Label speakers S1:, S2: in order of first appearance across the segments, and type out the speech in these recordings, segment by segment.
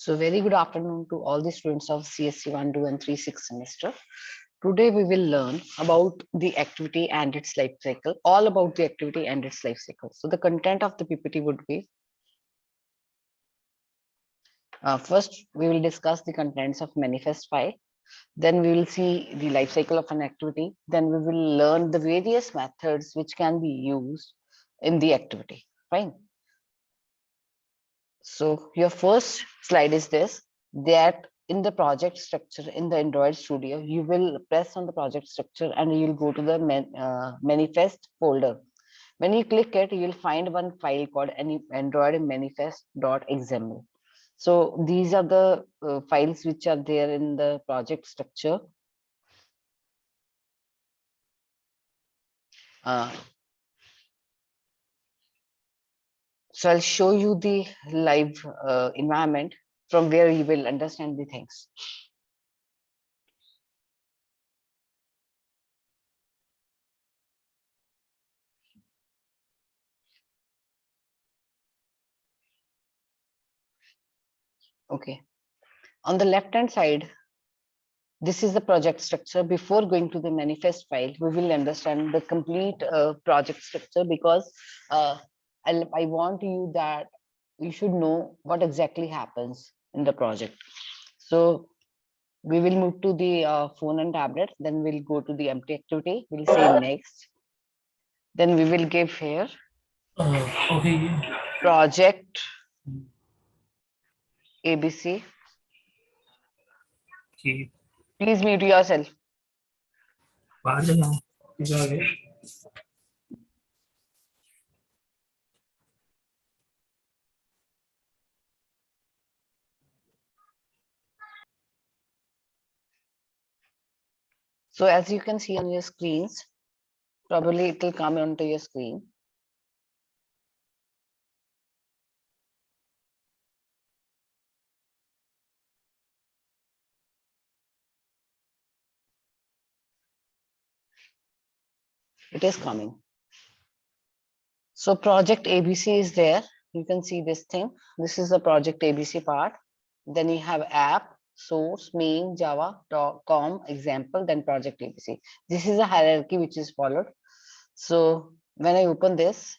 S1: So very good afternoon to all the students of CSC 1, 2 and 3, 6 semester. Today we will learn about the activity and its life cycle, all about the activity and its life cycle. So the content of the PPT would be, first we will discuss the contents of manifest file. Then we will see the life cycle of an activity. Then we will learn the various methods which can be used in the activity. Fine. So your first slide is this, that in the project structure in the Android Studio, you will press on the project structure and you'll go to the manifest folder. When you click it, you'll find one file called Android manifest.xml. So these are the files which are there in the project structure. So I'll show you the live environment from where you will understand the things. Okay. On the left hand side, this is the project structure. Before going to the manifest file, we will understand the complete project structure because I want you that you should know what exactly happens in the project. So we will move to the phone and tablet, then we'll go to the empty activity. We'll say next. Then we will give here
S2: Okay.
S1: project ABC.
S2: Okay.
S1: Please mute yourself.
S2: बाद में हम जाएंगे.
S1: So as you can see on your screens, probably it will come onto your screen. It is coming. So project ABC is there. You can see this thing. This is the project ABC part. Then you have app, source, main, Java, com, example, then project ABC. This is a hierarchy which is followed. So when I open this,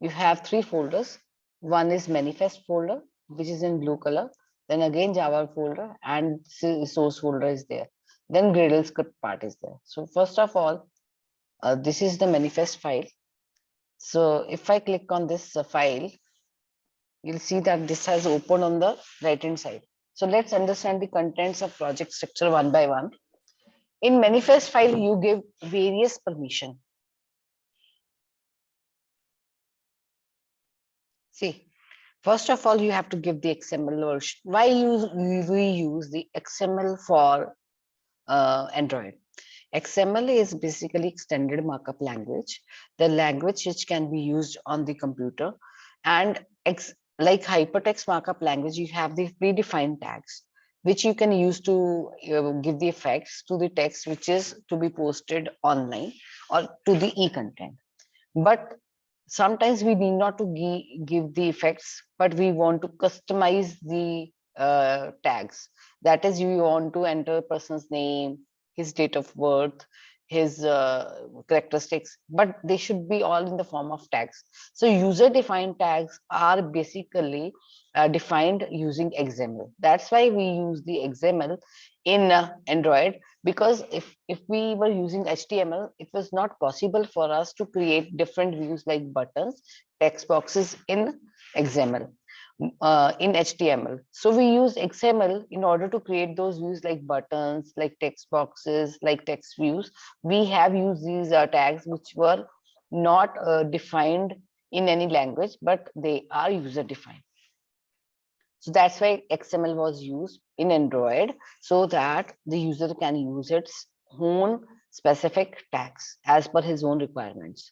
S1: you have three folders. One is manifest folder, which is in blue color. Then again Java folder and source folder is there. Then Gradle script part is there. So first of all, this is the manifest file. So if I click on this file, you'll see that this has opened on the right hand side. So let's understand the contents of project structure one by one. In manifest file, you give various permission. See, first of all, you have to give the XML version. Why we use the XML for Android? XML is basically extended markup language, the language which can be used on the computer. And like hypertext markup language, you have the predefined tags, which you can use to give the effects to the text which is to be posted online or to the e-content. But sometimes we need not to give the effects, but we want to customize the tags. That is, you want to enter a person's name, his date of birth, his characteristics, but they should be all in the form of tags. So user defined tags are basically defined using XML. That's why we use the XML in Android, because if we were using HTML, it was not possible for us to create different views like buttons, text boxes in XML. In HTML. So we use XML in order to create those views like buttons, like text boxes, like text views. We have used these tags which were not defined in any language, but they are user defined. So that's why XML was used in Android, so that the user can use its own specific tags as per his own requirements.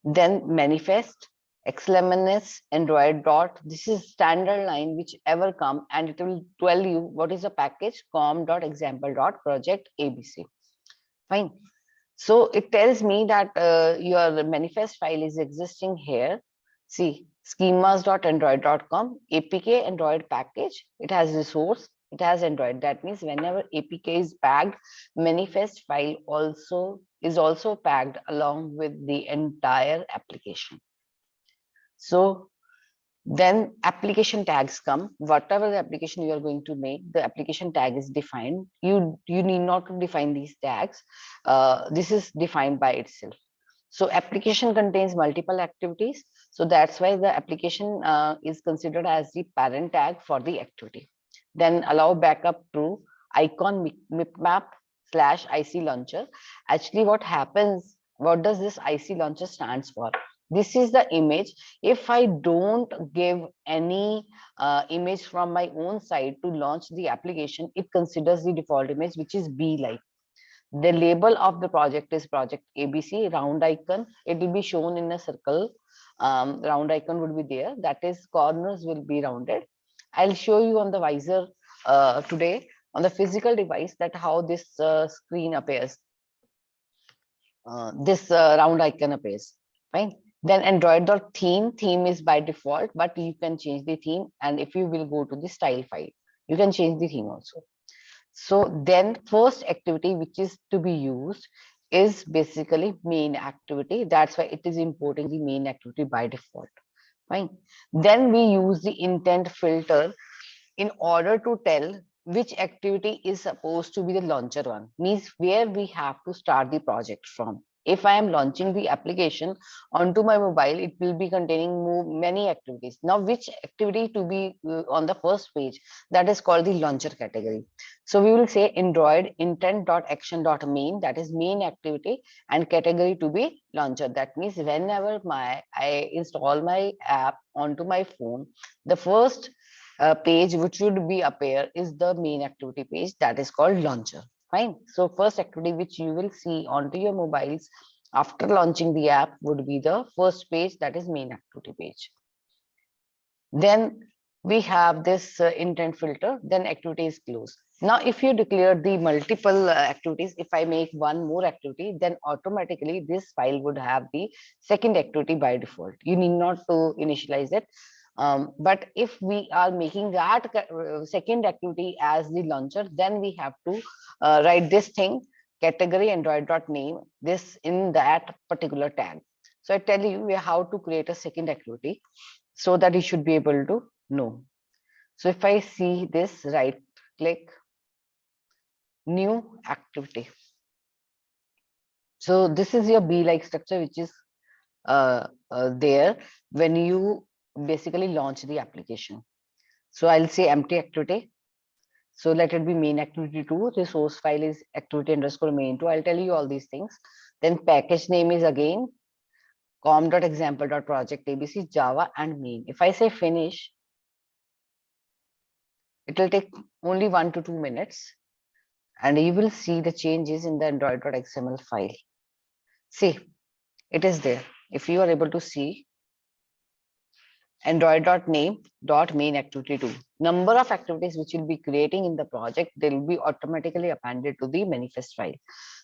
S1: Then manifest, XLMNS, Android dot. This is standard line which ever come, and it will tell you what is the package com.example.project ABC. Fine. So it tells me that your manifest file is existing here. See, schemas.android.com, APK Android package. It has resource. It has Android. That means whenever APK is packed, manifest file is also packed along with the entire application. So then application tags come. Whatever the application you are going to make, the application tag is defined. You need not to define these tags. This is defined by itself. So application contains multiple activities. So that's why the application is considered as the parent tag for the activity. Then allow backup to icon mipmap slash IC launcher. Actually, what happens? What does this IC launcher stands for? This is the image. If I don't give any image from my own side to launch the application, it considers the default image, which is B like. The label of the project is project ABC, round icon. It will be shown in a circle. Round icon would be there. That is, corners will be rounded. I'll show you on the visor today on the physical device that how this screen appears. This round icon appears. Fine. Then Android.theme is by default, but you can change the theme. And if you will go to the style file, you can change the theme also. So then first activity which is to be used is basically main activity. That's why it is importing the main activity by default. Fine. Then we use the intent filter in order to tell which activity is supposed to be the launcher one, means where we have to start the project from. If I am launching the application onto my mobile, it will be containing many activities. Now, which activity to be on the first page? That is called the launcher category. So we will say Android intent.action.main, that is main activity, and category to be launcher. That means whenever I install my app onto my phone, the first page which would be appear is the main activity page, that is called launcher. Fine. So first activity which you will see onto your mobiles after launching the app would be the first page, that is main activity page. Then we have this intent filter, then activity is closed. Now, if you declare the multiple activities, if I make one more activity, then automatically this file would have the second activity by default. You need not to initialize it. But if we are making that second activity as the launcher, then we have to write this thing, category android.name, this in that particular tag. So I tell you how to create a second activity so that you should be able to know. So if I see this, right click, new activity. So this is your B-like structure, which is there when you basically launch the application. So I'll say empty activity. So let it be main activity 2. The source file is activity underscore main 2. I'll tell you all these things. Then package name is again com.example.project abc java and main. If I say finish, it will take only 1 to 2 minutes, and you will see the changes in the android.xml file. See, it is there. If you are able to see, android.name.main activity 2. Number of activities which you'll be creating in the project, they will be automatically appended to the manifest file.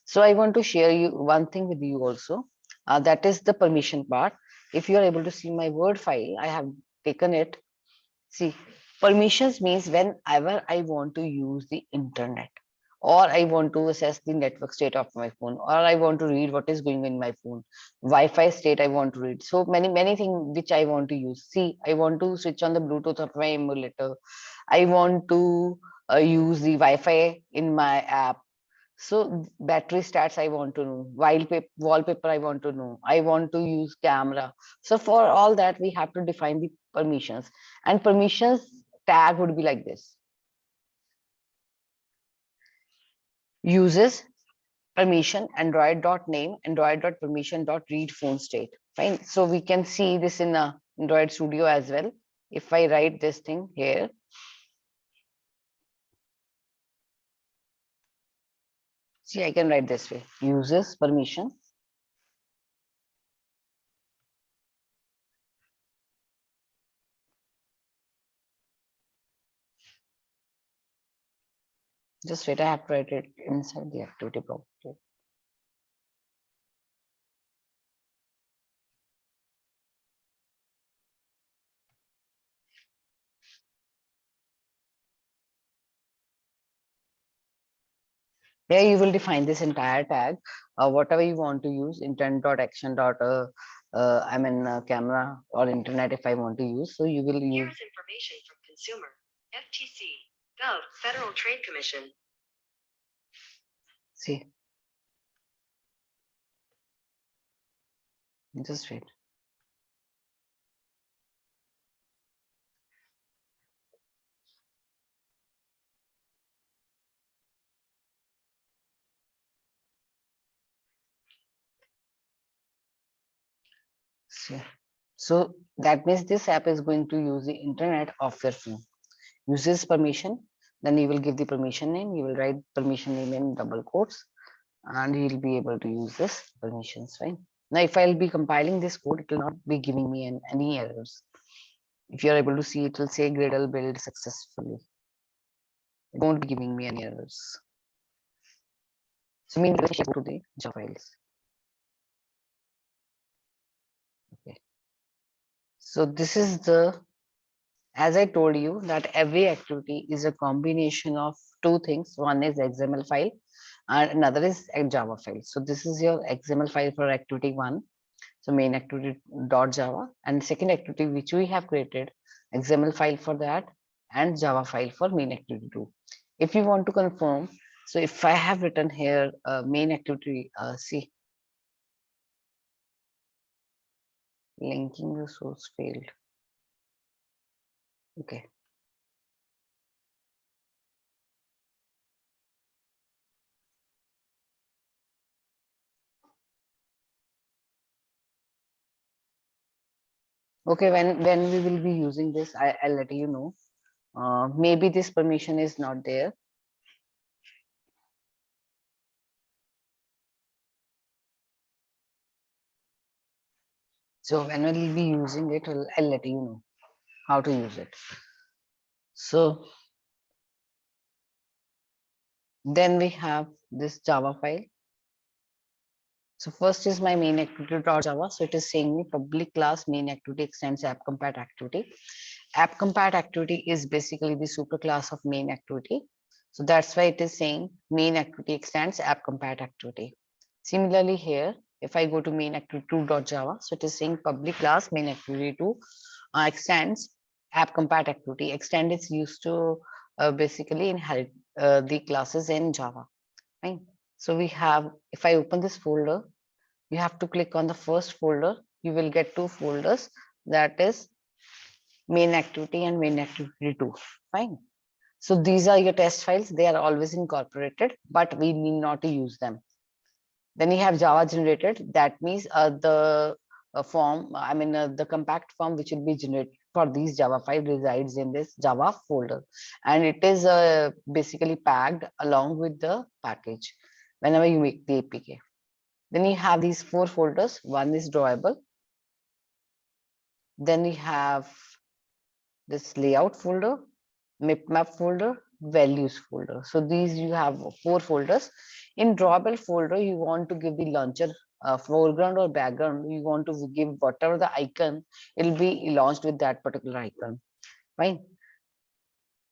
S1: So I want to share you one thing with you also. That is the permission part. If you are able to see my Word file, I have taken it. See, permissions means whenever I want to use the internet, or I want to assess the network state of my phone, or I want to read what is going in my phone, Wi-Fi state I want to read. So many things which I want to use. See, I want to switch on the Bluetooth of my emulator. I want to use the Wi-Fi in my app. So battery stats I want to know, wallpaper I want to know, I want to use camera. So for all that we have to define the permissions, and permissions tag would be like this. Uses permission android.name android.permission.read phone state. Fine. So we can see this in Android Studio as well. If I write this thing here, see, I can write this way: uses permission just wait, I have to write it inside the activity property. Here you will define this entire tag, whatever you want to use, intent.action. Camera or internet if I want to use. So you will use.
S3: Here's information from consumer, FTC, Gov, Federal Trade Commission.
S1: See. Just wait. So that means this app is going to use the internet of your phone. Uses permission, then you will give the permission name. You will write permission name in double quotes, and he'll be able to use this permissions, right? Now, if I'll be compiling this code, it will not be giving me any errors. If you're able to see, it will say Gradle build successfully. It won't be giving me any errors. So mean go to the Java files. Okay. So this is the, as I told you, that every activity is a combination of two things. One is XML file and another is a Java file. So this is your XML file for activity 1. So main activity.java, and second activity which we have created, XML file for that and Java file for main activity 2. If you want to confirm, so if I have written here main activity, see, linking resource failed. Okay. Okay, when we will be using this, I'll let you know. Maybe this permission is not there. So when we'll be using it, I'll let you know how to use it. So then we have this Java file. So first is my main activity.java. So it is saying me public class main activity extends app compat activity. App compat activity is basically the superclass of main activity. So that's why it is saying main activity extends app compat activity. Similarly here, if I go to main activity2.java, so it is saying public class main activity2 extends app compat activity. Extend is used to basically inherit the classes in Java. Right? So we have, if I open this folder, you have to click on the first folder. You will get two folders, that is main activity and main activity 2. Fine. So these are your test files. They are always incorporated, but we need not to use them. Then you have Java generated. That means the form, the compact form which will be generated for these Java file resides in this Java folder, and it is basically packed along with the package whenever you make the APK. Then you have these 4 folders. One is drawable. Then we have this layout folder, map folder, values folder. So these you have 4 folders. In drawable folder, you want to give the launcher foreground or background. You want to give whatever the icon, it will be launched with that particular icon. Fine.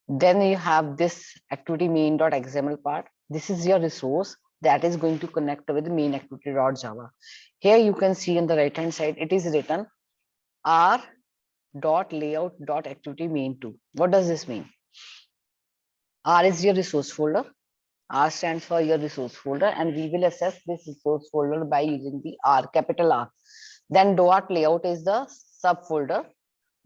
S1: Then you have this activity main.xml part. This is your resource that is going to connect with the main activity.java. Here you can see on the right hand side, it is written r.layout.activity main2. What does this mean? R is your resource folder. R stands for your resource folder, and we will access this resource folder by using the R, capital R. Then dot layout is the subfolder.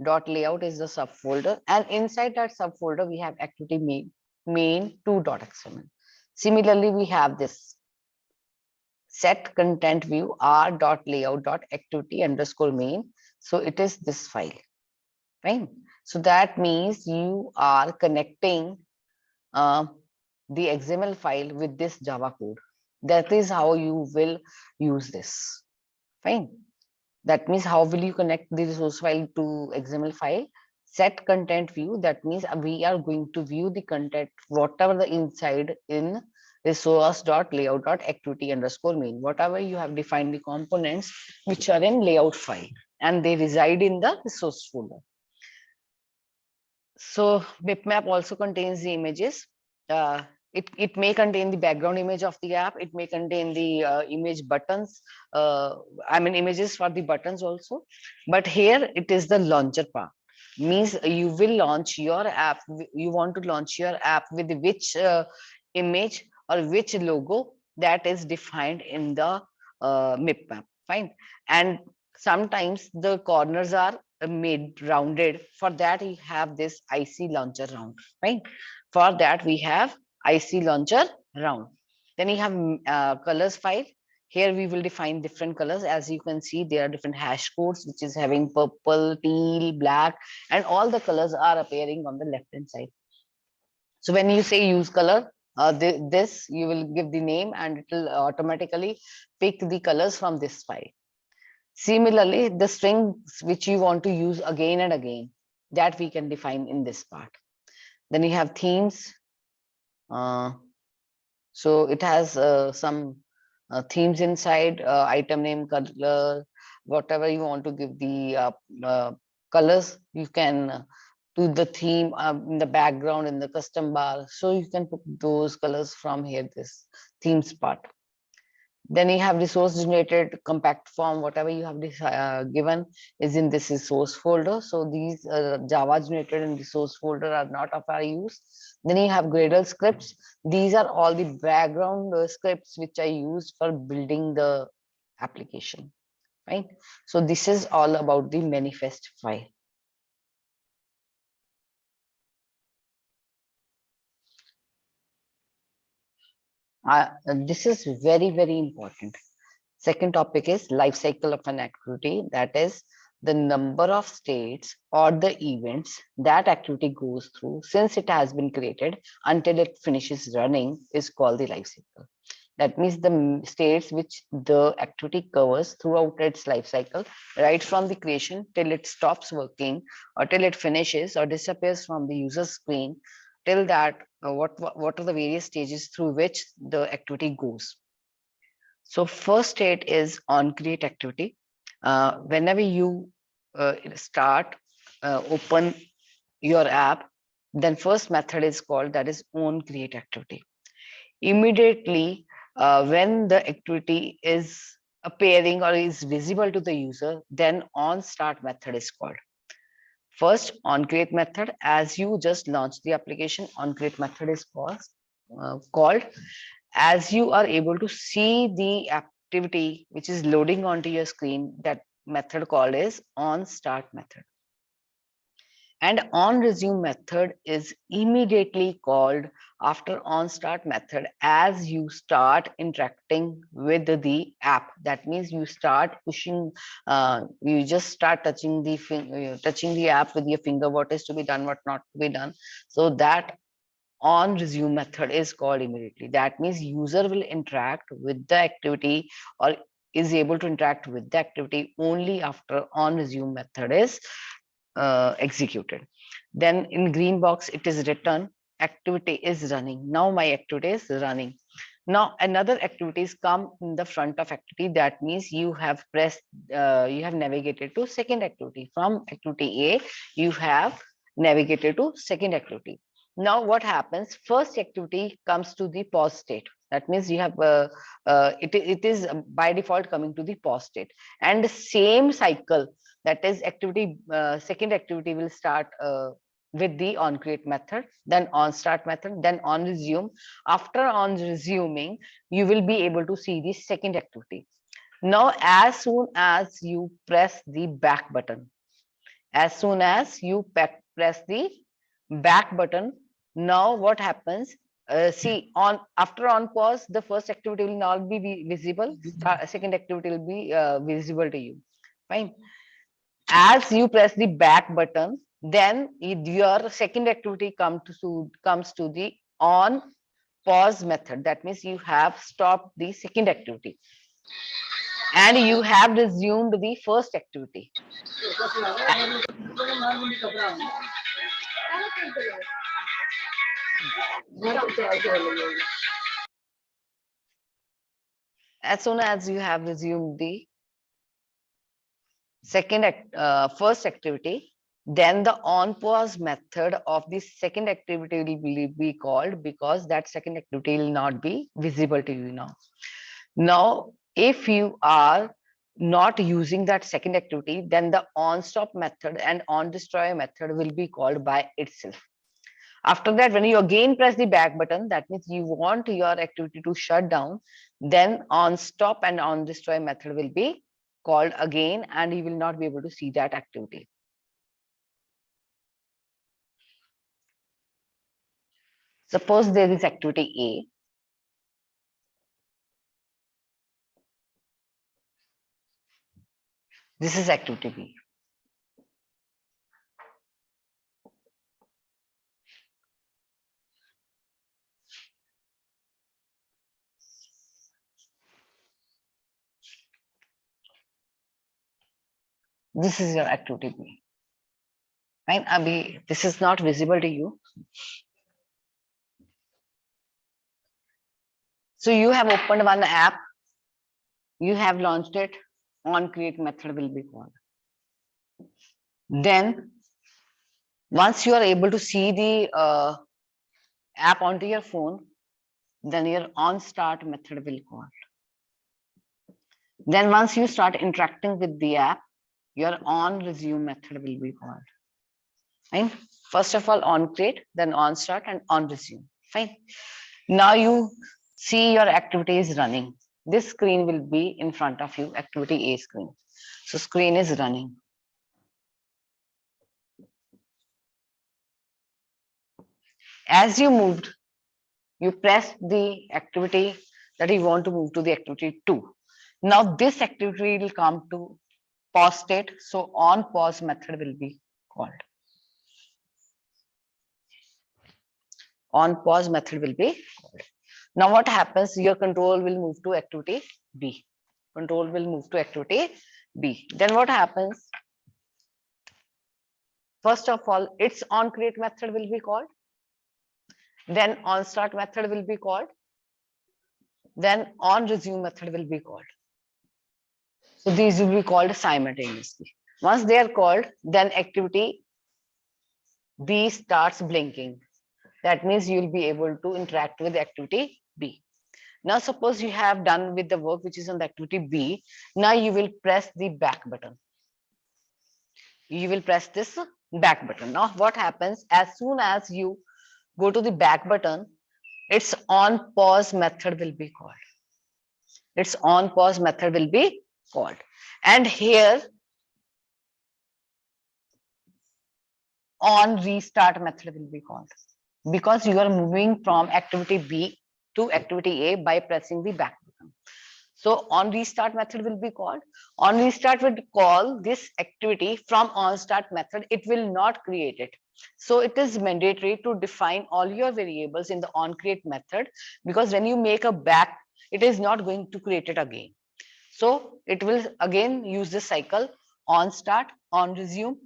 S1: Dot layout is the subfolder, and inside that subfolder we have activity main2.xml. Similarly, we have this set content view r.layout.activity_main. So it is this file, right? So that means you are connecting the XML file with this Java code. That is how you will use this. Fine. That means how will you connect the resource file to XML file? Set content view. That means we are going to view the content, whatever the inside in resource.layout.activity_main. Whatever you have defined the components which are in layout file and they reside in the resource folder. So bitmap also contains the images. it may contain the background image of the app. It may contain the image buttons. I mean images for the buttons also. But here it is the launcher part. Means you will launch your app. You want to launch your app with which image or which logo that is defined in the MIP map. Fine. And sometimes the corners are made rounded. For that, you have this IC launcher round. Right. For that, we have IC launcher round. Then you have colors file. Here we will define different colors. As you can see, there are different hash codes, which is having purple, teal, black, and all the colors are appearing on the left hand side. So when you say use color, this you will give the name and it will automatically pick the colors from this file. Similarly, the strings which you want to use again and again, that we can define in this part. Then you have themes. So it has some themes inside, item name, color, whatever you want to give the colors, you can do the theme in the background in the custom bar. So you can put those colors from here, this themes part. Then you have resource generated compact form, whatever you have given is in this resource folder. So these Java generated in resource folder are not of our use. Then you have Gradle scripts. These are all the background scripts which I used for building the application, right? So this is all about the manifest file. This is very, very important. Second topic is life cycle of an activity, that is the number of states or the events that activity goes through since it has been created until it finishes running is called the life cycle. That means the states which the activity covers throughout its life cycle, right from the creation till it stops working or till it finishes or disappears from the user screen, till that what are the various stages through which the activity goes. So first state is on create activity. Whenever you start open your app, then first method is called, that is on create activity. Immediately when the activity is appearing or is visible to the user, then on start method is called. First on create method, as you just launched the application, on create method is called. As you are able to see the activity which is loading onto your screen, that method called is on start method. And on resume method is immediately called after on start method as you start interacting with the app. That means you start pushing, you just start touching the app with your finger, what is to be done, what not to be done. So that on resume method is called immediately. That means user will interact with the activity or is able to interact with the activity only after on resume method is executed. Then in green box it is written activity is running. Now my activity is running. Now another activities come in the front of activity. That means you have pressed, you have navigated to second activity. From activity A, you have navigated to second activity. Now what happens? First activity comes to the pause state. That means you have it is by default coming to the pause state, and the same cycle, that is activity second activity will start with the on create method, then on start method, then on resume. After on resuming, you will be able to see the second activity. Now as soon as you press the back button, as soon as you press the back button, now what happens? See, on after on pause, the first activity will not be visible. Second activity will be visible to you. Fine. As you press the back button, then your second activity comes to the on pause method. That means you have stopped the second activity and you have resumed the first activity. As soon as you have resumed the first activity, then the on pause method of the second activity will be called, because that second activity will not be visible to you now. Now, if you are not using that second activity, then the on stop method and on destroy method will be called by itself. After that, when you again press the back button, that means you want your activity to shut down, then on stop and on destroy method will be called again, and you will not be able to see that activity. Suppose there is activity A. This is activity B. This is your activity B. Fine, Abhi, this is not visible to you. So you have opened one app, you have launched it, on create method will be called. Then once you are able to see the app onto your phone, then your on start method will call. Then once you start interacting with the app, your on resume method will be called. Fine. First of all, on create, then on start and on resume. Fine. Now you see your activity is running. This screen will be in front of you, activity A screen. So screen is running. As you moved, you press the activity that you want to move to the activity 2. Now this activity will come to pause state. So on pause method will be called. On pause method will be called. Now what happens? Your control will move to activity B. Control will move to activity B. Then what happens? First of all, its on create method will be called. Then on start method will be called. Then on resume method will be called. So these will be called simultaneously. Once they are called, then activity B starts blinking. That means you will be able to interact with activity B. Now suppose you have done with the work which is on the activity B. Now you will press the back button. You will press this back button. Now what happens? As soon as you go to the back button, its on pause method will be called. Its on pause method will be called. And here on restart method will be called, because you are moving from activity B to activity A by pressing the back button. So on restart method will be called. On restart will call this activity from on start method. It will not create it. So it is mandatory to define all your variables in the on create method, because when you make a back, it is not going to create it again. So it will again use this cycle on start, on resume,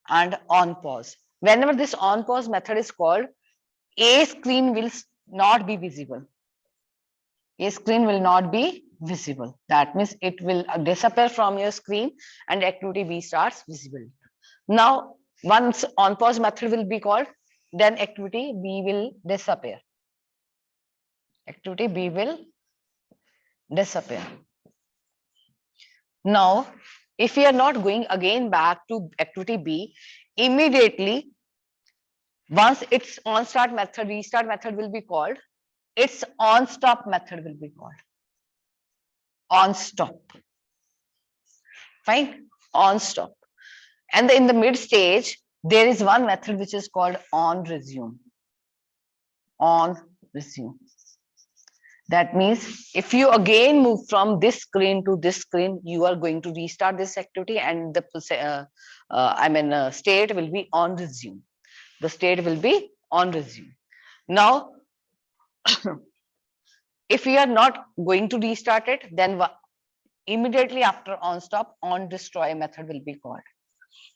S1: and on pause. Whenever this on pause method is called, A screen will not be visible. A screen will not be visible. That means it will disappear from your screen and activity B starts visible. Now, once on pause method will be called, then activity B will disappear. Activity B will disappear. Now, if we are not going again back to activity B, immediately once its on start method, restart method will be called, its on stop method will be called. On stop. Fine, on stop. And in the mid stage, there is one method which is called on resume. On resume. That means if you again move from this screen to this screen, you are going to restart this activity, and the state will be on resume. The state will be on resume. Now, if we are not going to restart it, then immediately after on stop, on destroy method will be called.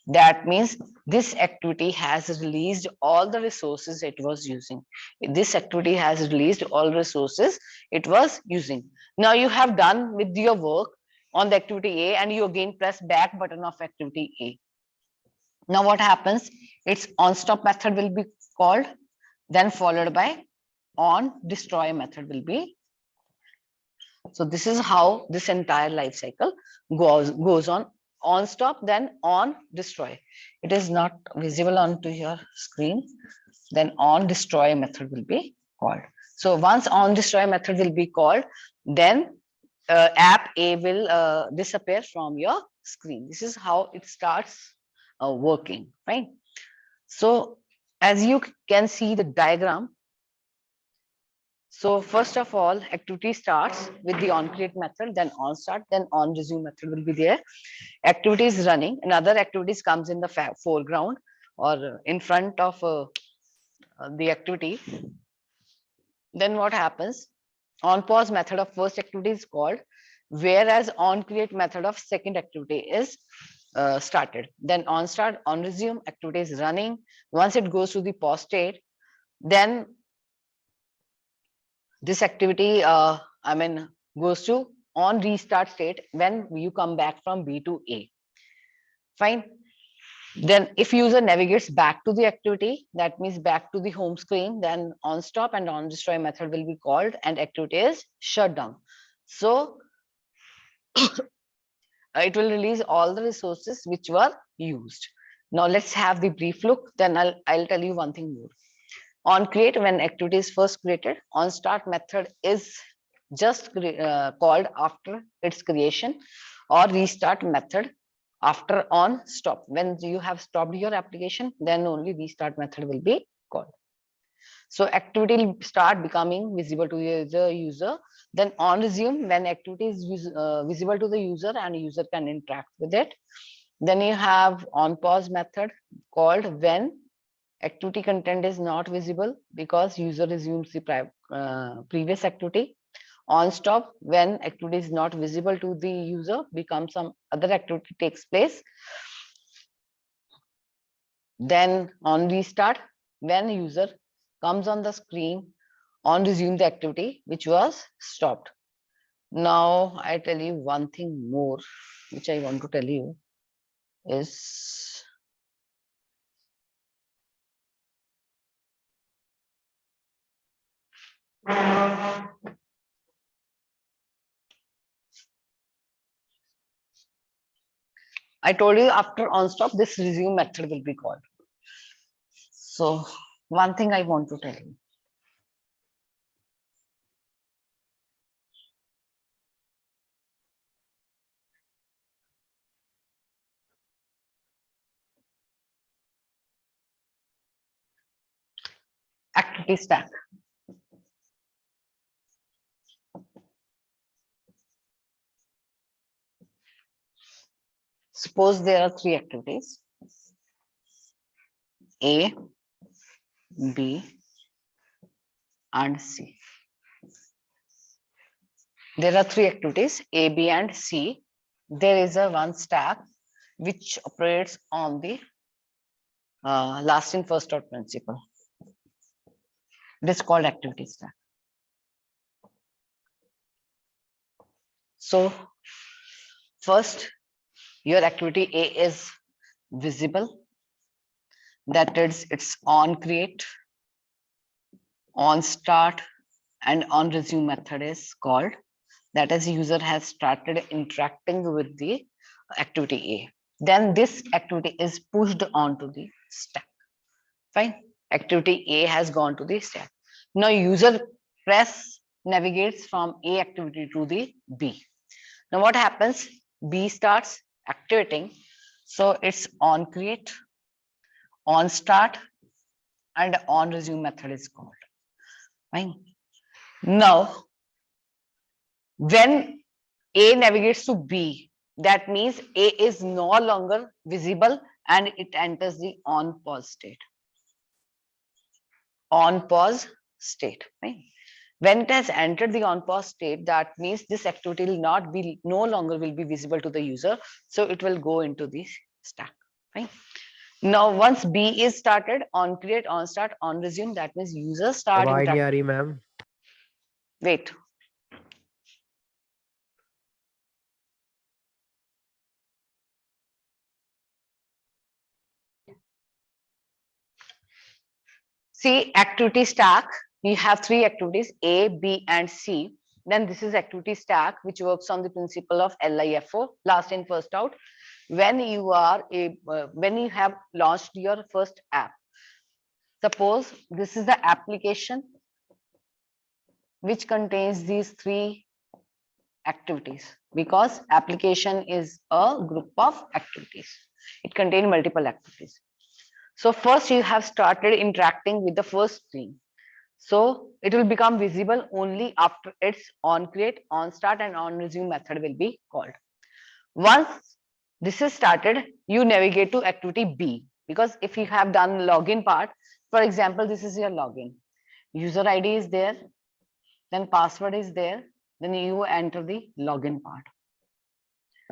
S1: That means this activity has released all the resources it was using. This activity has released all resources it was using. Now you have done with your work on the activity A, and you again press back button of activity A. Now what happens? Its on stop method will be called, then followed by on destroy method will be. So this is how this entire life cycle goes on stop, then on destroy. It is not visible onto your screen. Then on destroy method will be called. So once on destroy method will be called, then app A will disappear from your screen. This is how it starts working, right? So as you can see the diagram, so first of all, activity starts with the on create method, then on start, then on resume method will be there. Activity is running, another activities comes in the foreground or in front of the activity. Then what happens? On pause method of first activity is called, whereas on create method of second activity is started. Then on start, on resume, activity is running. Once it goes to the pause state, then this activity, goes to on restart state when you come back from B to A. Fine. Then if user navigates back to the activity, that means back to the home screen, then on stop and on destroy method will be called and activity is shut down. So it will release all the resources which were used. Now let's have the brief look, then I'll tell you one thing more. On create, when activity is first created, on start method is just called after its creation, or restart method after on stop. When you have stopped your application, then only restart method will be called. So activity will start becoming visible to the user. Then on resume, when activity is visible to the user and user can interact with it. Then you have on pause method called when activity content is not visible because user resumes the previous activity. On stop, when activity is not visible to the user, becomes some other activity takes place. Then on restart, when user comes on the screen, on resume the activity which was stopped. Now I tell you one thing more which I want to tell you is I told you after on stop this resume method will be called. So one thing I want to tell you. Activity stack. Suppose there are three activities, A, B, and C. There are three activities, A, B, and C. There is a one stack which operates on the last in first out principle. This is called activity stack. So first, your activity A is visible. That is, it's on create, on start, and on resume method is called. That is, user has started interacting with the activity A. Then this activity is pushed onto the stack. Fine. Activity A has gone to the stack. Now user navigates from A activity to the B. Now what happens? B starts activating. So it's on create, on start, and on resume method is called. Fine. Now, when A navigates to B, that means A is no longer visible and it enters the on pause state. On pause state. Right? When it has entered the on pause state, that means this activity will not be no longer will be visible to the user. So it will go into the stack. Right? Now, once B is started, on create, on start, on resume, that means user start.
S4: आवाज नहीं आ रही ma'am.
S1: Wait. See, activity stack, you have three activities, A, B, and C. Then this is activity stack, which works on the principle of LIFO, last in, first out. When you are when you have launched your first app, suppose this is the application which contains these three activities, because application is a group of activities. It contains multiple activities. So first you have started interacting with the first screen. So it will become visible only after its on create, on start, and on resume method will be called. Once this is started, you navigate to activity B, because if you have done login part, for example, this is your login. User ID is there, then password is there, then you enter the login part.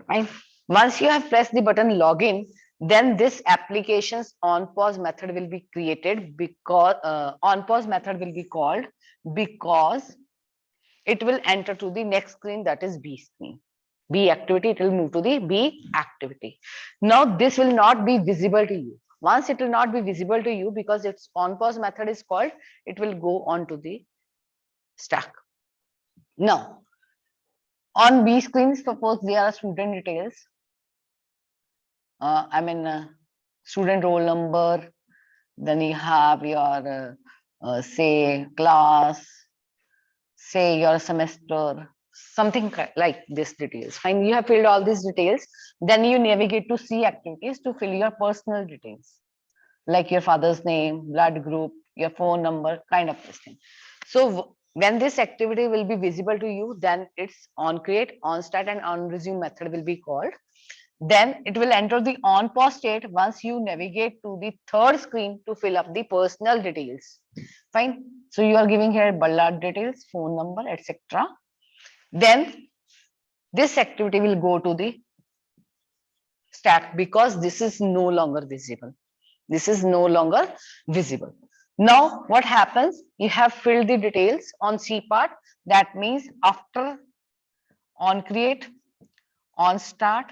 S1: Right? Once you have pressed the button login, then this application's on pause method will be created, because on pause method will be called, because it will enter to the next screen, that is B screen. B activity, it will move to the B activity. Now this will not be visible to you. Once it will not be visible to you, because its on pause method is called, it will go on to the stack. Now on B screen, suppose there are student details. Student roll number, then you have your say class, say your semester, something like this details. Fine, you have filled all these details. Then you navigate to C activities to fill your personal details, like your father's name, blood group, your phone number, kind of this thing. So when this activity will be visible to you, then it's on create, on start, and on resume method will be called. Then it will enter the on pause state once you navigate to the third screen to fill up the personal details. Fine. So you are giving here blood details, phone number, etc. Then this activity will go to the stack, because this is no longer visible. This is no longer visible. Now what happens? You have filled the details on C part. That means after on create, on start,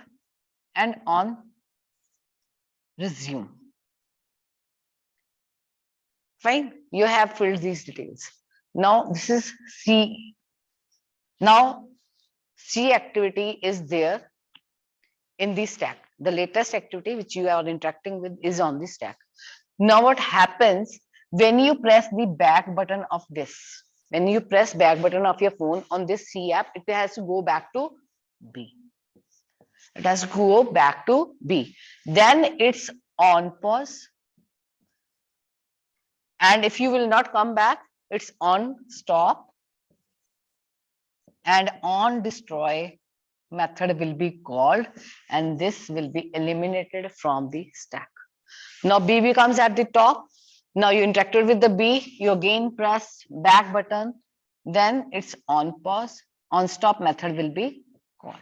S1: and on resume. Fine, you have filled these details. Now this is C. Now C activity is there in the stack. The latest activity which you are interacting with is on the stack. Now what happens when you press the back button of this? When you press back button of your phone on this C app, it has to go back to B. It has to go back to B. Then it's on pause. And if you will not come back, it's on stop. And on destroy method will be called, and this will be eliminated from the stack. Now B becomes at the top. Now you interacted with the B, you again press back button, then it's on pause, on stop method will be called.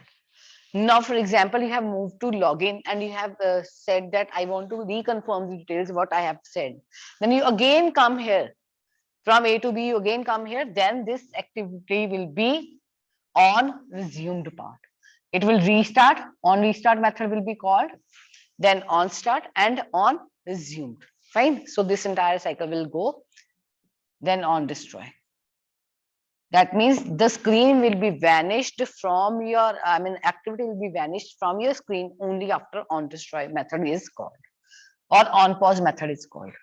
S1: Now, for example, you have moved to login and you have said that I want to reconfirm the details what I have said. Then you again come here from A to B, you again come here, then this activity will be on resumed part. It will restart, on restart method will be called, then on start and on resumed. Fine. So this entire cycle will go, then on destroy. That means the screen will be vanished from your, activity will be vanished from your screen only after on destroy method is called, or on pause method is called.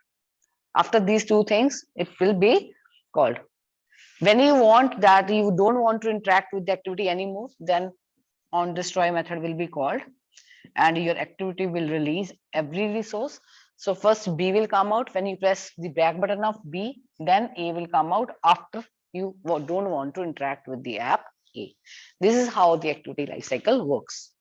S1: After these two things, it will be called. When you want that you don't want to interact with the activity anymore, then on destroy method will be called, and your activity will release every resource. So first B will come out when you press the back button of B, then A will come out after you don't want to interact with the app A. This is how the activity lifecycle works.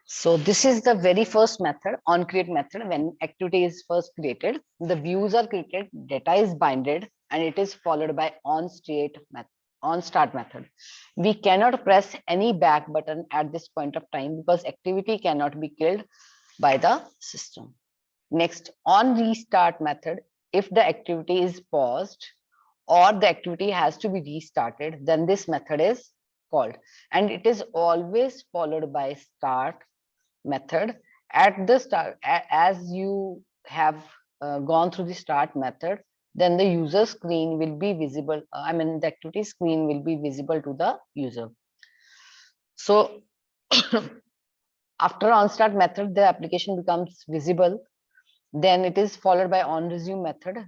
S1: So this is the very first method, on create method. When activity is first created, the views are created, data is binded, and it is followed by on state method. on start method. We cannot press any back button at this point of time because activity cannot be killed by the system. Next, on restart method, if the activity is paused or the activity has to be restarted, then this method is called, and it is always followed by start method. At the start, as you have gone through the start method, then the user screen will be visible. I mean, the activity screen will be visible to the user. So after on start method, the application becomes visible. Then it is followed by on resume method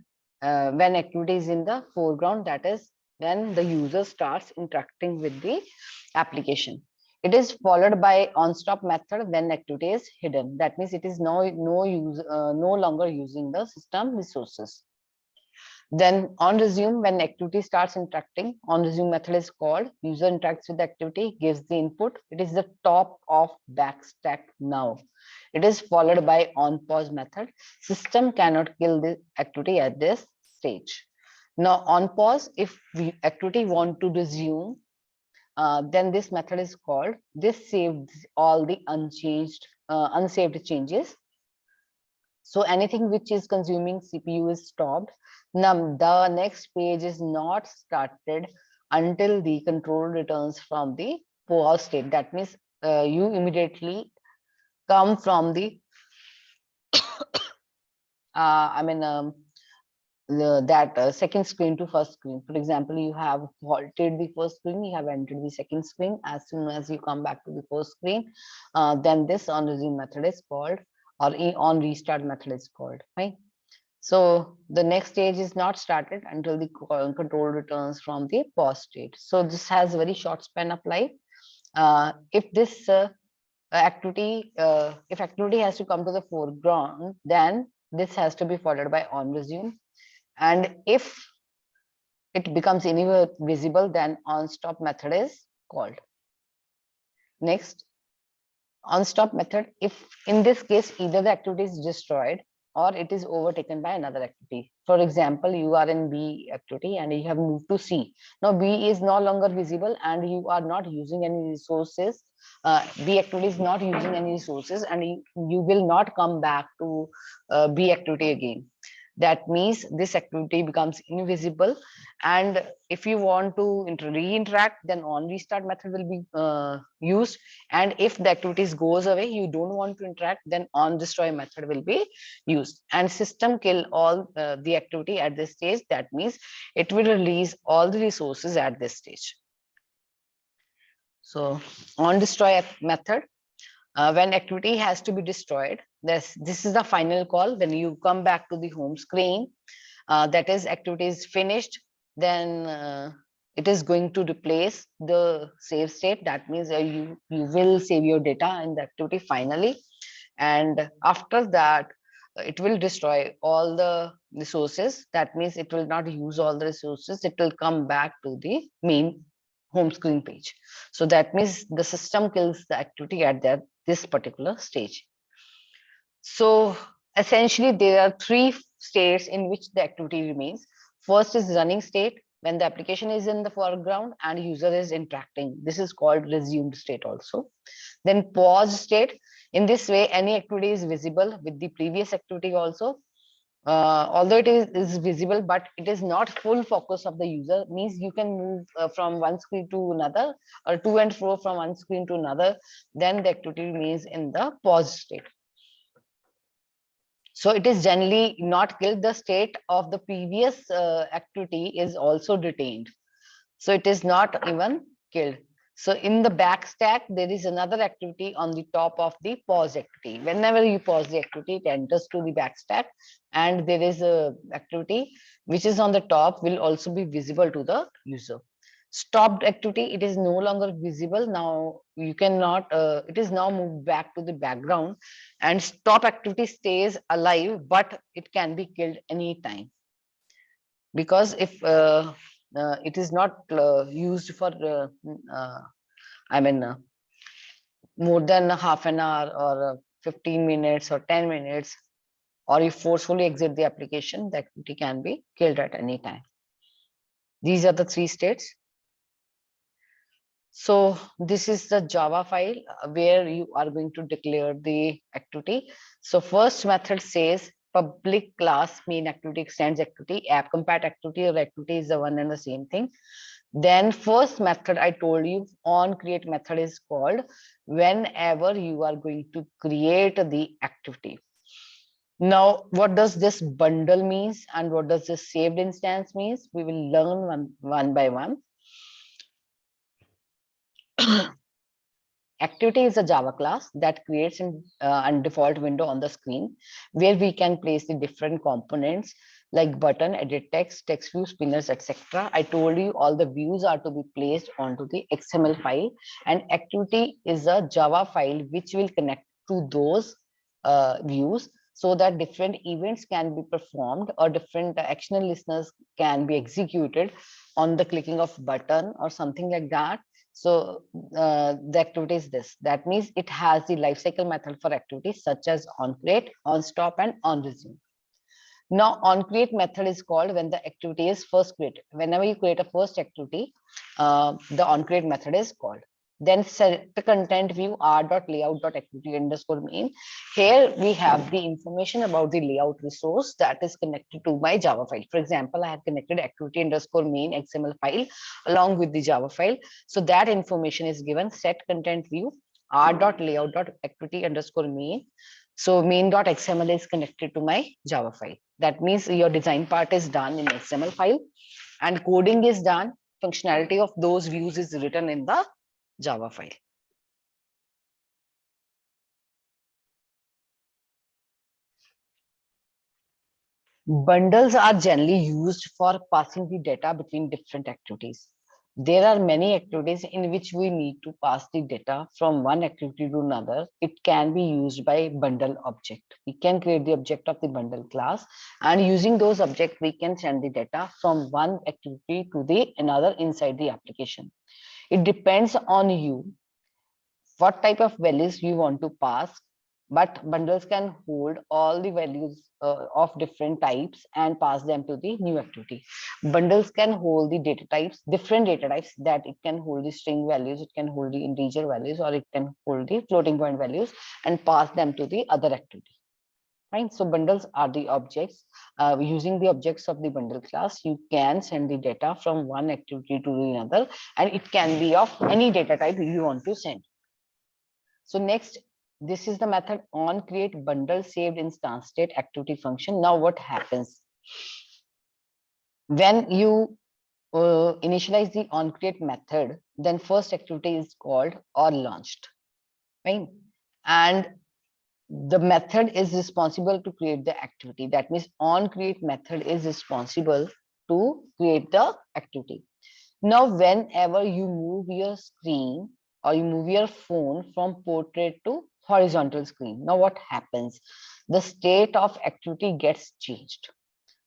S1: when activity is in the foreground, that is when the user starts interacting with the application. It is followed by on stop method when activity is hidden. That means it is no longer using the system resources. Then on resume, when activity starts interacting, on resume method is called. User interacts with the activity, gives the input. It is the top of backstack now. It is followed by on pause method. System cannot kill the activity at this stage. Now on pause, if the activity want to resume, then this method is called. This saves all the unsaved changes. So anything which is consuming CPU is stopped. Now the next page is not started until the control returns from the pause state. That means you immediately come from the second screen to first screen. For example, you have halted the first screen, you have entered the second screen. As soon as you come back to the first screen, then this on resume method is called, or on restart method is called, right? So the next stage is not started until the control returns from the pause state. So this has very short span of life. If this activity has to come to the foreground, then this has to be followed by on resume. And if it becomes invisible, then on stop method is called. Next, on stop method, if in this case either the activity is destroyed or it is overtaken by another activity. For example, you are in B activity and you have moved to C. Now B is no longer visible and you are not using any resources. B activity is not using any resources, and you will not come back to B activity again. That means this activity becomes invisible, and if you want to re-interact, then on restart method will be used. And if the activities goes away, you don't want to interact, then on destroy method will be used. And system kill all the activity at this stage. That means it will release all the resources at this stage. So on destroy method, when activity has to be destroyed, this is the final call. When you come back to the home screen, that is activity is finished, then it is going to replace the save state. That means you will save your data in the activity finally, and after that it will destroy all the resources. That means it will not use all the resources. It will come back to the main home screen page. So that means the system kills the activity at this particular stage. So essentially there are three states in which the activity remains. First is running state, when the application is in the foreground and user is interacting. This is called resumed state also. Then pause state. In this way, any activity is visible with the previous activity also. Although it is visible, but it is not full focus of the user. Means you can move from one screen to another, or to and fro from one screen to another. Then the activity remains in the pause state. So it is generally not killed. The state of the previous activity is also retained. So it is not even killed. So in the backstack, there is another activity on the top of the pause activity. Whenever you pause the activity, it enters to the backstack, and there is a activity which is on the top will also be visible to the user. Stopped activity, it is no longer visible. Now you cannot, it is now moved back to the background, and stop activity stays alive, but it can be killed anytime. Because if it is not used for more than half an hour or 15 minutes or 10 minutes, or you forcefully exit the application, the activity can be killed at any time. These are the three states. So this is the Java file where you are going to declare the activity. So first method says public class main activity extends activity, app compat activity or activity is the one and the same thing. Then first method I told you on create method is called whenever you are going to create the activity. Now, what does this bundle means and what does this saved instance means? We will learn one by one. Activity is a Java class that creates a default window on the screen where we can place the different components like button, edit text, text view, spinners, etc. I told you all the views are to be placed onto the XML file, and activity is a Java file which will connect to those views so that different events can be performed or different actional listeners can be executed on the clicking of button or something like that. So the activity is this. That means it has the lifecycle method for activities such as onCreate, onStop, and onResume. Now, onCreate method is called when the activity is first created. Whenever you create a first activity, the onCreate method is called. Then set the content view r.layout.activity underscore main. Here we have the information about the layout resource that is connected to my Java file. For example, I have connected activity underscore main XML file along with the Java file. So that information is given set content view r.layout.activity underscore main. So main.xml is connected to my Java file. That means your design part is done in XML file and coding is done. Functionality of those views is written in the Java file. Bundles are generally used for passing the data between different activities. There are many activities in which we need to pass the data from one activity to another. It can be used by bundle object. We can create the object of the bundle class, and using those objects, we can send the data from one activity to the another inside the application. It depends on you what type of values you want to pass, but bundles can hold all the values of different types and pass them to the new activity. Bundles can hold the data types, different data types, that it can hold the string values, it can hold the integer values, or it can hold the floating point values and pass them to the other activity. Right? So bundles are the objects. Using the objects of the bundle class, you can send the data from one activity to another, and it can be of any data type you want to send. So next, this is the method on create bundle saved instance state activity function. Now what happens when you initialize the on create method, then first activity is called or launched, right? And the method is responsible to create the activity. That means on create method is responsible to create the activity. Now, whenever you move your screen or you move your phone from portrait to horizontal screen, now what happens? The state of activity gets changed,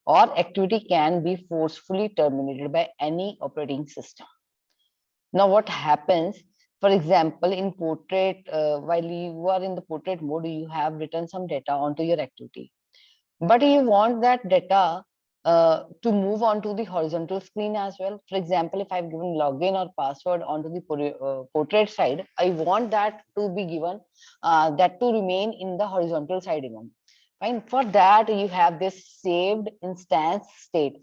S1: or activity can be forcefully terminated by any operating system. Now, what happens? For example, in portrait, while you are in the portrait mode, you have written some data onto your activity, but you want that data to move on to the horizontal screen as well. For example, if I've given login or password onto the portrait side, I want that to be given, that to remain in the horizontal side even. Fine. For that, you have this saved instance state.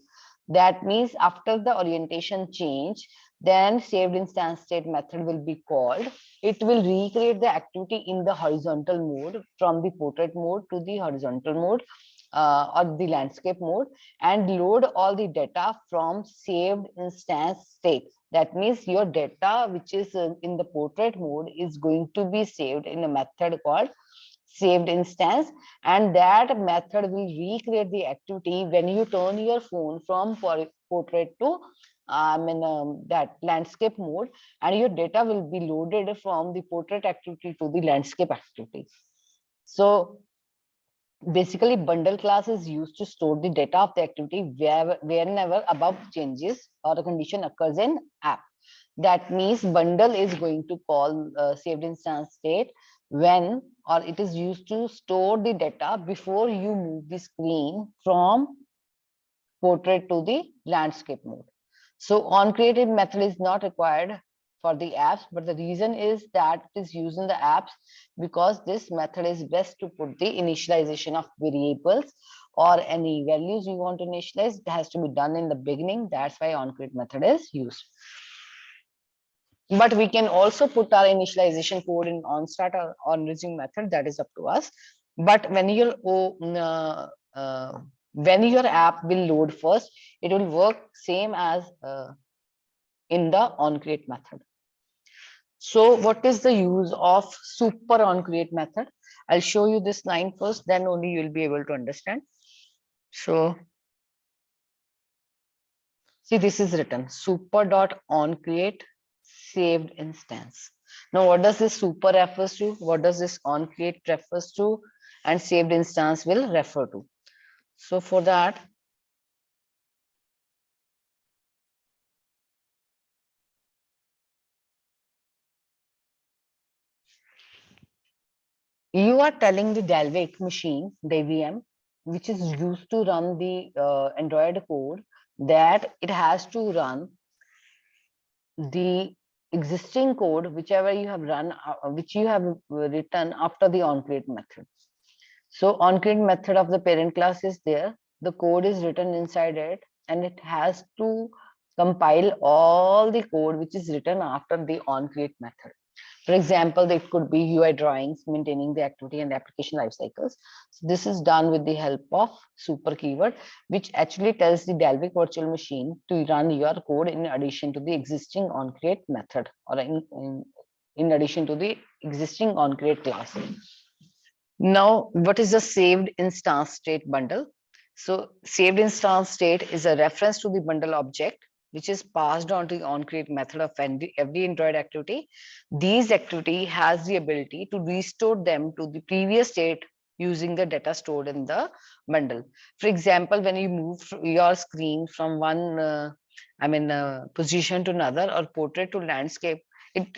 S1: That means after the orientation change, then saved instance state method will be called. It will recreate the activity in the horizontal mode from the portrait mode to the horizontal mode or the landscape mode, and load all the data from saved instance state. That means your data which is in the portrait mode is going to be saved in a method called saved instance, and that method will recreate the activity when you turn your phone from portrait to that landscape mode, and your data will be loaded from the portrait activity to the landscape activity. So basically, bundle class is used to store the data of the activity whenever above changes or a condition occurs in app. That means bundle is going to call saved instance state when, or it is used to store the data before you move the screen from portrait to the landscape mode. So on created method is not required for the apps, but the reason is that it is used in the apps because this method is best to put the initialization of variables or any values you want to initialize. It has to be done in the beginning. That's why onCreate method is used. But we can also put our initialization code in onStart or onResume method. That is up to us. But when your app will load first, it will work same as in the onCreate method. So what is the use of super onCreate method? I'll show you this line first, then only you'll be able to understand. So see, this is written super.onCreate saved instance. Now, what does this super refers to? What does this onCreate refers to? And saved instance will refer to. So for that, you are telling the Dalvik machine, the VM, which is used to run the Android code, that it has to run the existing code, whichever you have run, which you have written after the onCreate method. So onCreate method of the parent class is there. The code is written inside it, and it has to compile all the code which is written after the onCreate method. For example, it could be UI drawings, maintaining the activity and application life cycles. So this is done with the help of super keyword, which actually tells the Dalvik virtual machine to run your code in addition to the existing onCreate method, or in addition to the existing onCreate class. Now, what is the saved instance state bundle? So saved instance state is a reference to the bundle object, which is passed on to the onCreate method of every Android activity. These activity has the ability to restore them to the previous state using the data stored in the bundle. For example, when you move your screen from one position to another, or portrait to landscape, it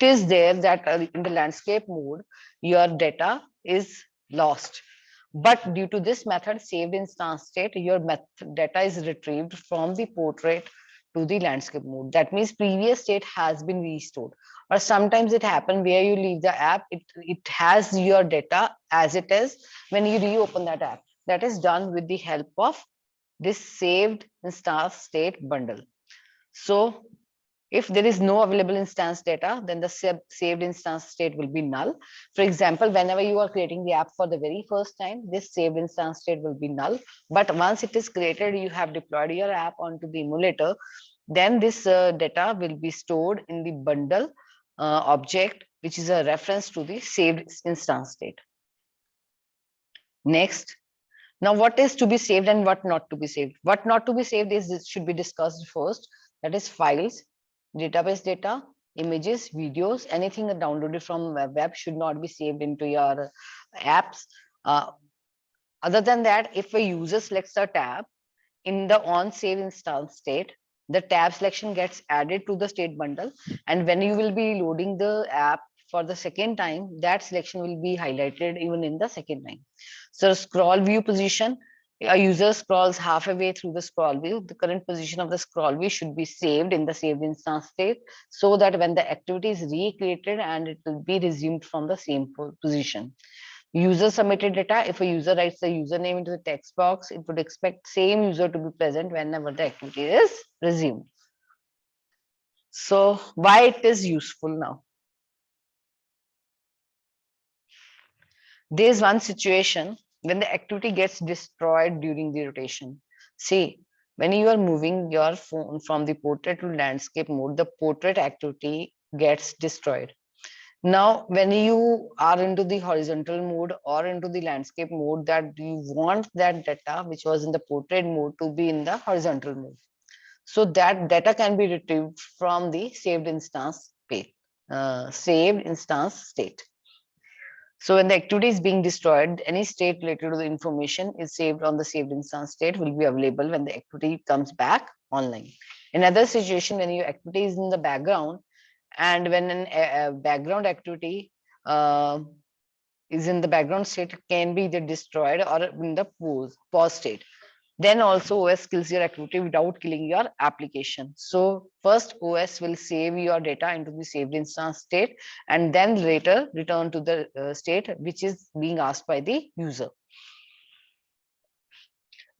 S1: is there that in the landscape mode your data is lost, but due to this method saved instance state, your data is retrieved from the portrait to the landscape mode. That means previous state has been restored. Or sometimes it happens where you leave the app, it has your data as it is when you reopen that app. That is done with the help of this saved instance state bundle. So if there is no available instance data, then the saved instance state will be null. For example, whenever you are creating the app for the very first time, this saved instance state will be null. But once it is created, you have deployed your app onto the emulator, then this data will be stored in the bundle object, which is a reference to the saved instance state. Next. Now, what is to be saved and what not to be saved? What not to be saved is this should be discussed first. That is files, database data, images, videos, anything that downloaded from web should not be saved into your apps. Other than that, if a user selects a tab in the on save instance state, the tab selection gets added to the state bundle. And when you will be loading the app for the second time, that selection will be highlighted even in the second time. So scroll view position, a user scrolls half a way through the scroll view, the current position of the scroll view should be saved in the saved instance state, so that when the activity is recreated and it will be resumed from the same position. User submitted data, if a user writes the username into the text box, it would expect same user to be present whenever the activity is resumed. So why it is useful now? There is one situation when the activity gets destroyed during the rotation. See, when you are moving your phone from the portrait to landscape mode, the portrait activity gets destroyed. Now, when you are into the horizontal mode or into the landscape mode, that you want that data which was in the portrait mode to be in the horizontal mode. So that data can be retrieved from the saved instance state. So when the activity is being destroyed, any state related to the information is saved on the saved instance state will be available when the activity comes back online. In other situation, when your activity is in the background, and when a background activity is in the background state, it can be either destroyed or in the pause state. Then also OS kills your activity without killing your application. So first OS will save your data into the saved instance state, and then later return to the state which is being asked by the user.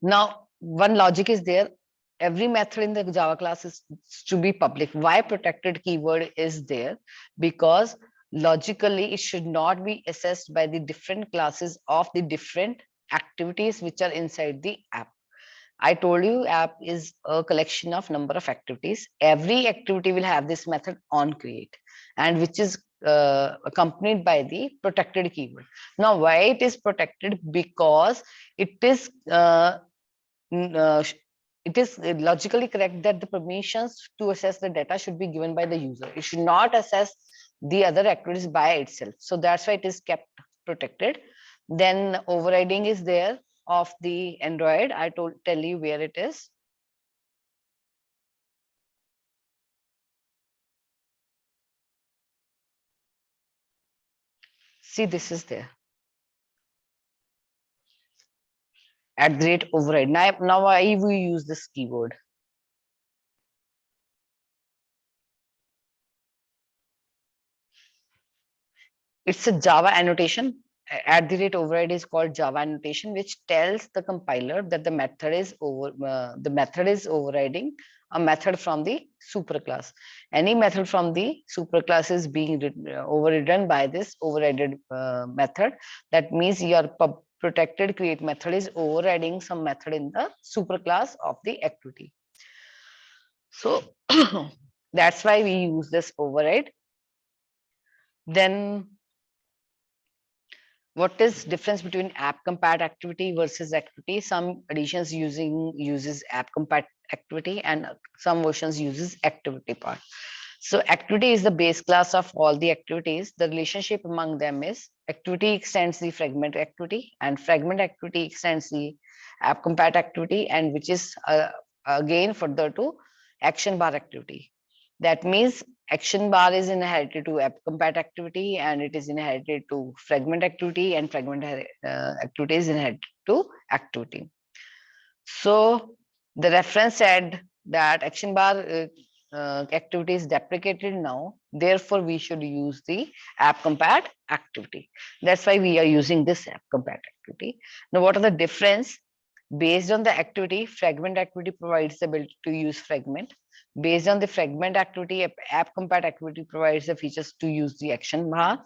S1: Now, one logic is there. Every method in the Java class is to be public. Why protected keyword is there? Because logically it should not be assessed by the different classes of the different activities which are inside the app. I told you app is a collection of number of activities. Every activity will have this method on create, and which is accompanied by the protected keyword. Now, why it is protected? Because it is it is logically correct that the permissions to access the data should be given by the user. It should not access the other activities by itself. So that's why it is kept protected. Then overriding is there of the Android. I tell you where it is. See, this is there. At the rate override. Now I will use this keyword. It's a Java annotation. At the rate override is called Java annotation, which tells the compiler that the method is overriding a method from the superclass. Any method from the superclass is being overridden by this overridden method. That means your protected create method is overriding some method in the superclass of the activity. So that's why we use this override. Then what is difference between app compat activity versus activity? Some editions uses app compat activity, and some versions uses activity part. So activity is the base class of all the activities. The relationship among them is activity extends the fragment activity, and fragment activity extends the app compat activity, and which is again further to action bar activity. That means action bar is inherited to app compat activity, and it is inherited to fragment activity, and fragment activity is inherited to activity. So the reference said that action bar activity is deprecated now. Therefore, we should use the app compat activity. That's why we are using this app compat activity. Now, what are the difference? Based on the activity, fragment activity provides the ability to use fragment. Based on the fragment activity, app compat activity provides the features to use the action bar.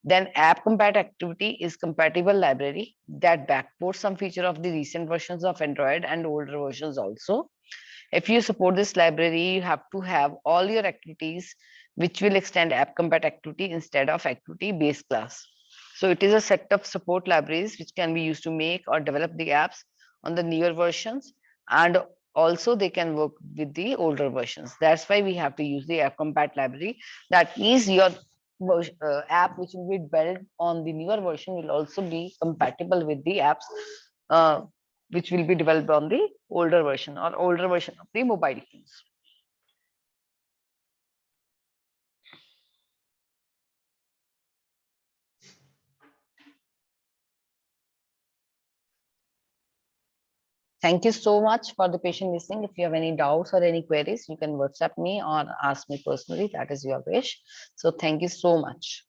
S1: Then app compat activity is compatible library that backports some feature of the recent versions of Android and older versions also. If you support this library, you have to have all your activities which will extend app compat activity instead of activity base class. So it is a set of support libraries which can be used to make or develop the apps on the newer versions, and also they can work with the older versions. That's why we have to use the app compat library. That means your app which will be built on the newer version will also be compatible with the apps which will be developed on the older version or older version of the mobile phones. Thank you so much for the patient listening. If you have any doubts or any queries, you can WhatsApp me or ask me personally. That is your wish. So thank you so much.